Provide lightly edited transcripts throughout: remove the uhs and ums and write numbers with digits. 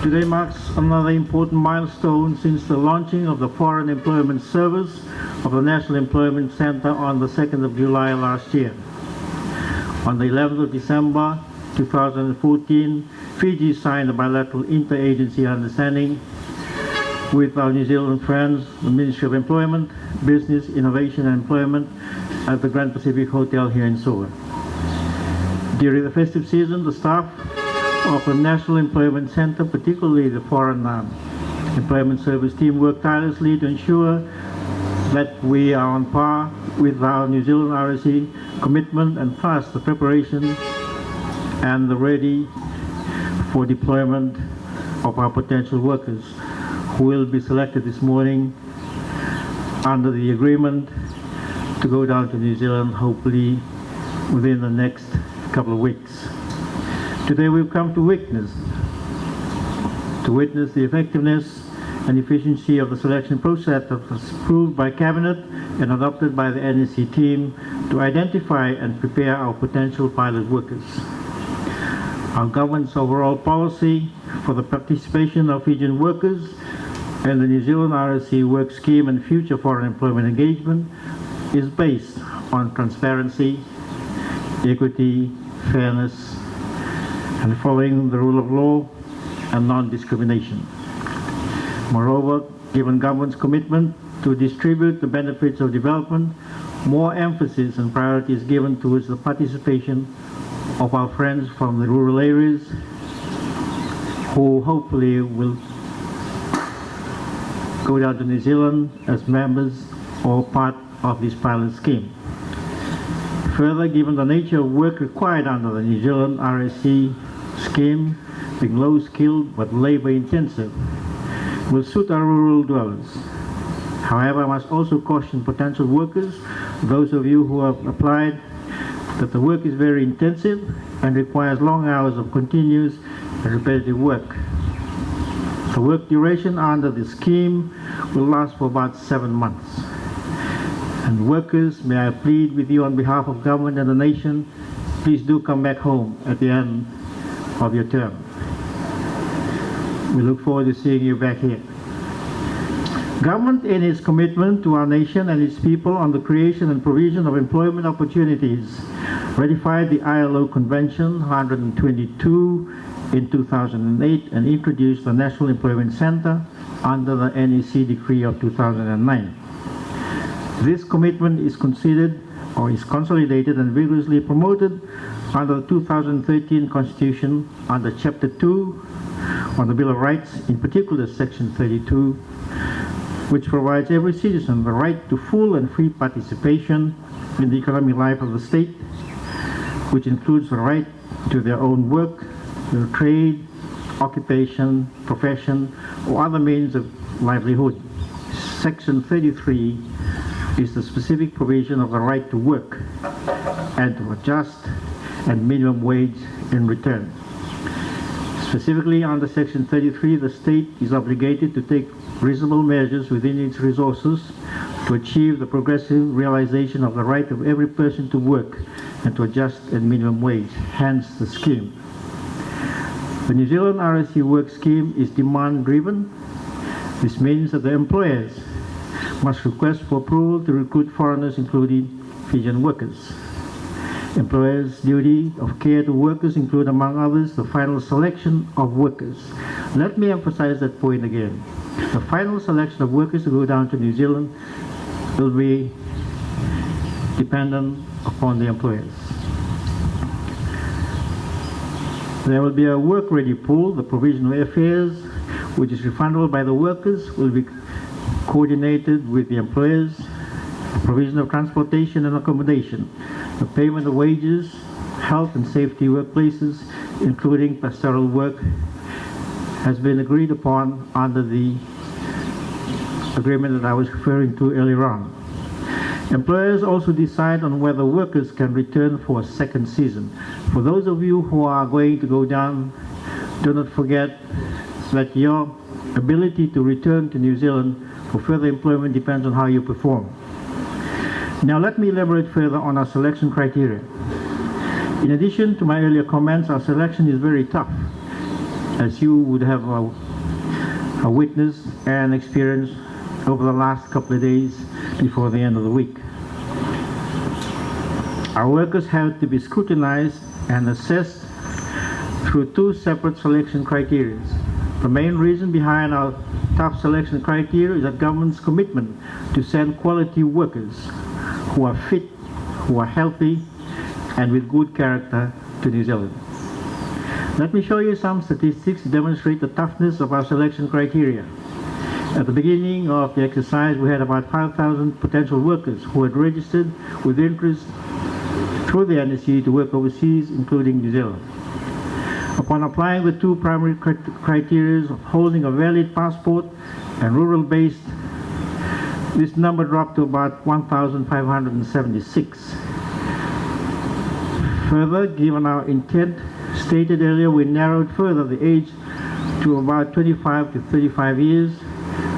Today marks another important milestone since the launching of the Foreign Employment Service of the National Employment Center on the 2nd of July last year. On the 11th of December 2014, Fiji signed a bilateral interagency understanding with our New Zealand friends, the Ministry of Employment, Business, Innovation and Employment at the Grand Pacific Hotel here in Soa. During the festive season, the staff of the National Employment Center, particularly the Foreign Employment Service team, worked tirelessly to ensure that we are on par with our New Zealand RSE commitment and thus the preparation and the ready for deployment of our potential workers who will be selected this morning under the agreement to go down to New Zealand hopefully within the next couple of weeks. Today we've come to witness the effectiveness and efficiency of the selection process that was approved by Cabinet and adopted by the NEC team to identify and prepare our potential pilot workers. Our government's overall policy for the participation of Fijian workers and the New Zealand RSE work scheme and future foreign employment engagement is based on transparency, equity, fairness, and following the rule of law and non-discrimination. Moreover, given government's commitment to distribute the benefits of development, more emphasis and priority is given towards the participation of our friends from the rural areas who hopefully will go down to New Zealand as members or part of this pilot scheme. Further, given the nature of work required under the New Zealand RSE scheme, being low-skilled but labor-intensive, will suit our rural dwellers. However, I must also caution potential workers, those of you who have applied, that the work is very intensive and requires long hours of continuous and repetitive work. The work duration under the scheme will last for about 7 months. And workers, may I plead with you on behalf of government and the nation, please do come back home at the end of your term. We look forward to seeing you back here. Government, in its commitment to our nation and its people on the creation and provision of employment opportunities, ratified the ILO Convention 122 in 2008 and introduced the National Employment Center under the NEC Decree of 2009. This commitment is considered or is consolidated and vigorously promoted under the 2013 Constitution under Chapter 2 on the Bill of Rights, in particular Section 32, which provides every citizen the right to full and free participation in the economic life of the state, which includes the right to their own work, their trade, occupation, profession, or other means of livelihood. Section 33 is the specific provision of the right to work and to a just and minimum wage in return. Specifically under Section 33, the state is obligated to take reasonable measures within its resources to achieve the progressive realization of the right of every person to work and to a just and minimum wage, hence the scheme. The New Zealand RSE work scheme is demand-driven. This means that the employers must request for approval to recruit foreigners, including Fijian workers. Employers' duty of care to workers include, among others, the final selection of workers. Let me emphasize that point again. The final selection of workers to go down to New Zealand will be dependent upon the employers. There will be a work-ready pool. The provision of airfares, which is refundable by the workers, will be coordinated with the employers. The provision of transportation and accommodation, the payment of wages, health and safety workplaces, including pastoral work, has been agreed upon under the agreement that I was referring to earlier on. Employers also decide on whether workers can return for a second season. For those of you who are going to go down, do not forget that your ability to return to New Zealand for further employment depends on how you perform. Now let me elaborate further on our selection criteria. In addition to my earlier comments, our selection is very tough. as you would have witnessed and experienced over the last couple of days before the end of the week. Our workers have to be scrutinized and assessed through two separate selection criteria. The main reason behind our tough selection criteria is the government's commitment to send quality workers who are fit, who are healthy, and with good character to New Zealand. Let me show you some statistics to demonstrate the toughness of our selection criteria. At the beginning of the exercise, we had about 5,000 potential workers who had registered with interest through the NSC to work overseas, including New Zealand. Upon applying the two primary criteria of holding a valid passport and rural-based, this number dropped to about 1,576. Further, given our intent stated earlier, we narrowed further the age to about 25 to 35 years,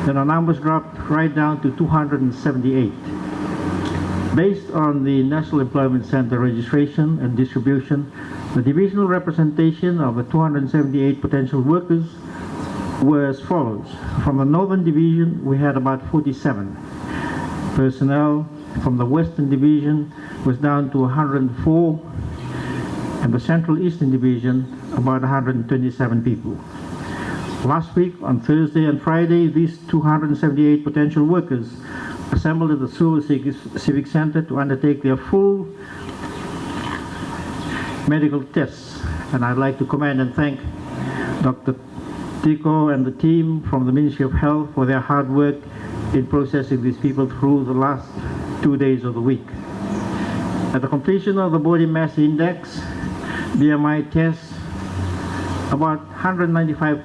then our numbers dropped right down to 278. Based on the National Employment Center registration and distribution, the divisional representation of the 278 potential workers were as follows. From the Northern Division, we had about 47. Personnel from the Western Division was down to 104, and the Central Eastern Division about 127 people. Last week, on Thursday and Friday, these 278 potential workers assembled at the Seoul Civic Center to undertake their full medical tests. And I'd like to commend and thank Dr. Tico and the team from the Ministry of Health for their hard work in processing these people through the last 2 days of the week. At the completion of the Body Mass Index, BMI test, about 195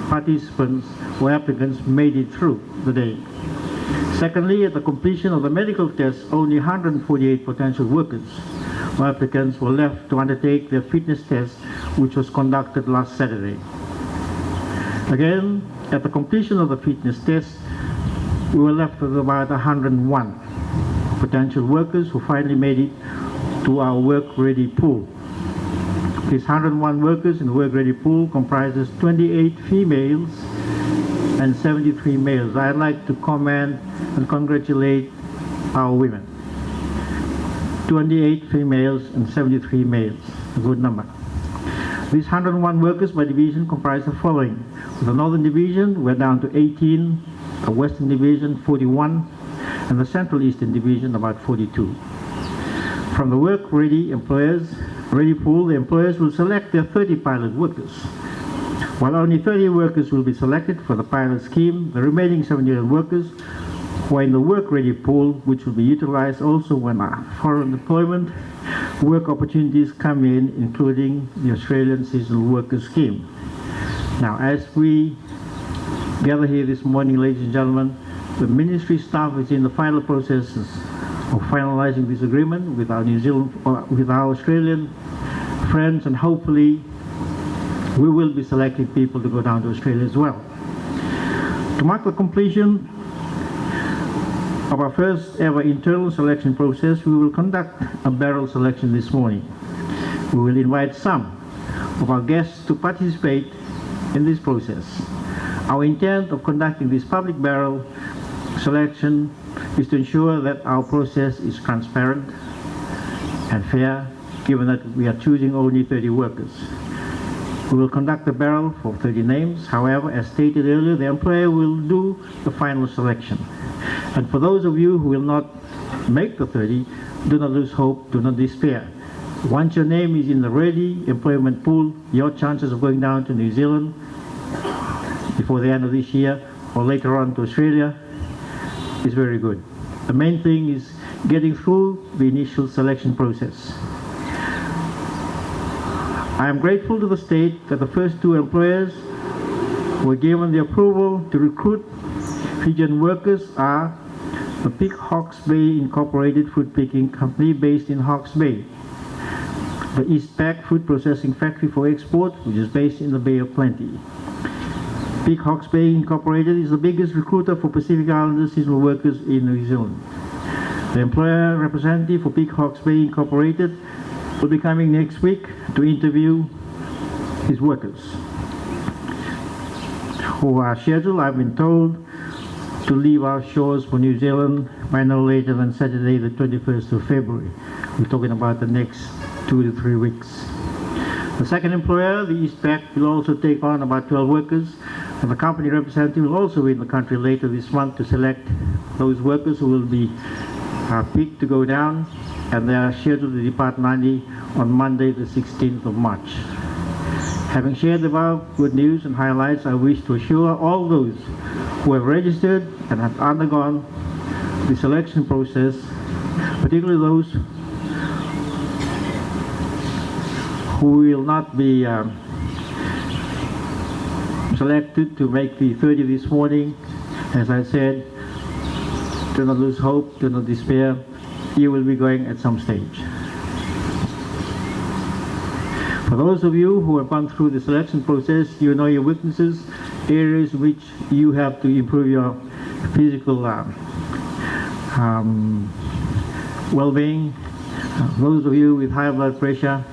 participants or applicants made it through the day. Secondly, at the completion of the medical test, only 148 potential workers or applicants were left to undertake their fitness test, which was conducted last Saturday. Again, at the completion of the fitness test, we were left with about 101 potential workers who finally made it to our work-ready pool. These 101 workers in the work-ready pool comprises 28 females and 73 males. I'd like to commend and congratulate our women. 28 females and 73 males, a good number. These 101 workers by division comprise the following. The Northern Division, we're down to 18, the Western Division, 41, and the Central Eastern Division, about 42. From the work-ready ready pool, the employers will select their 30 pilot workers. While only 30 workers will be selected for the pilot scheme, the remaining 78 workers who are in the work-ready pool, which will be utilized also when foreign employment work opportunities come in, including the Australian Seasonal Workers Scheme. Now, as we gather here this morning, ladies and gentlemen, the ministry staff is in the final processes of finalizing this agreement with our with our Australian friends, and hopefully we will be selecting people to go down to Australia as well. To mark the completion of our first ever internal selection process, we will conduct a barrel selection this morning. We will invite some of our guests to participate in this process. Our intent of conducting this public barrel selection is to ensure that our process is transparent and fair, given that we are choosing only 30 workers. We will conduct the barrel for 30 names. However, as stated earlier, the employer will do the final selection. And for those of you who will not make the 30, do not lose hope, do not despair. Once your name is in the ready employment pool, your chances of going down to New Zealand before the end of this year or later on to Australia is very good. The main thing is getting through the initial selection process. I am grateful to the state that the first two employers were given the approval to recruit Fijian workers are the Pig Hawke's Bay Incorporated Food Picking Company based in Hawke's Bay, the East Pack Food Processing Factory for Export, which is based in the Bay of Plenty. Pig Hawke's Bay Incorporated is the biggest recruiter for Pacific Islander seasonal workers in New Zealand. The employer representative for Pig Hawke's Bay Incorporated will be coming next week to interview his workers. who are scheduled, I've been told, to leave our shores for New Zealand by no later than Saturday, the 21st of February. We're talking about the next 2 to 3 weeks. The second employer, the Eastpac, will also take on about 12 workers, and the company representative will also be in the country later this month to select those workers who will be picked to go down, and they are scheduled to depart Nadi on Monday, the 16th of March. Having shared the above good news and highlights, I wish to assure all those who have registered and have undergone the selection process, particularly those who will not be selected to make the 30 this morning. As I said, do not lose hope, do not despair. You will be going at some stage. For those of you who have gone through the selection process, you know your weaknesses, areas which you have to improve your physical well-being. Those of you with high blood pressure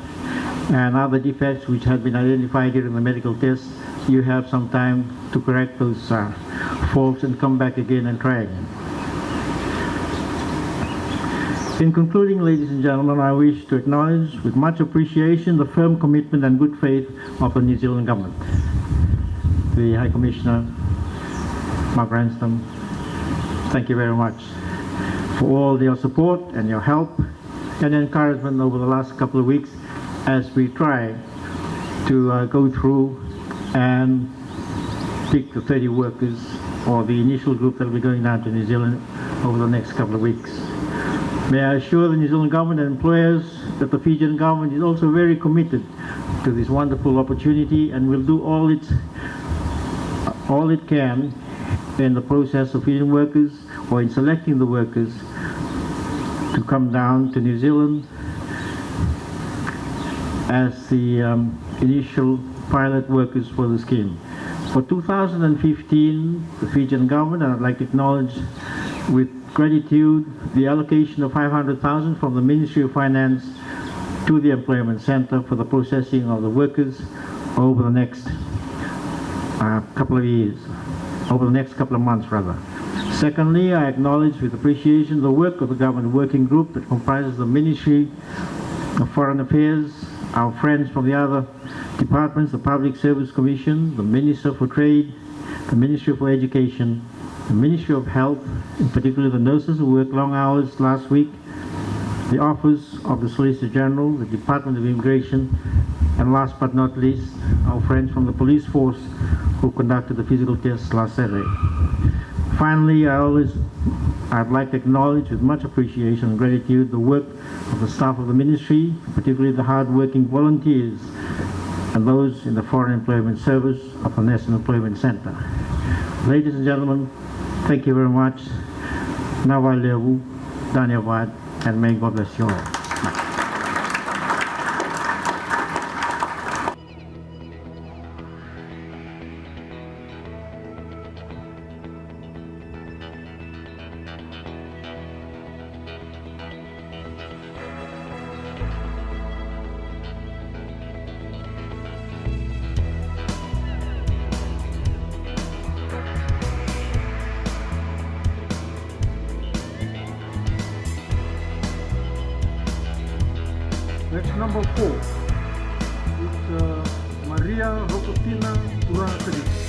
and other defects which have been identified during the medical test, you have some time to correct those faults and come back again and try again. In concluding, ladies and gentlemen, I wish to acknowledge with much appreciation the firm commitment and good faith of the New Zealand government. The High Commissioner, Mark Ransome, thank you very much for all your support and your help and encouragement over the last couple of weeks as we try to go through and pick the 30 workers or the initial group that will be going down to New Zealand over the next couple of weeks. May I assure the New Zealand government and employers that the Fijian government is also very committed to this wonderful opportunity and will do all it can in the process of Fijian workers or in selecting the workers to come down to New Zealand as the initial pilot workers for the scheme. For 2015, the Fijian government, and I'd like to acknowledge with gratitude the allocation of 500,000 from the Ministry of Finance to the Employment Center for the processing of the workers over the next couple of years, over the next couple of months rather. Secondly, I acknowledge with appreciation the work of the government working group that comprises the Ministry of Foreign Affairs, our friends from the other departments, the Public Service Commission, the Minister for Trade, the Ministry for Education, the Ministry of Health, in particular the nurses who worked long hours last week, the Office of the Solicitor General, the Department of Immigration, and last but not least, our friends from the police force who conducted the physical tests last Saturday. Finally, I'd like to acknowledge with much appreciation and gratitude the work of the staff of the ministry, particularly the hard-working volunteers and those in the Foreign Employment Service of the National Employment Center. Ladies and gentlemen, thank you very much. Nawai Levu, Dhanyavad, and may God bless you all. Next, number 4. It's Maria Rocotina Durante.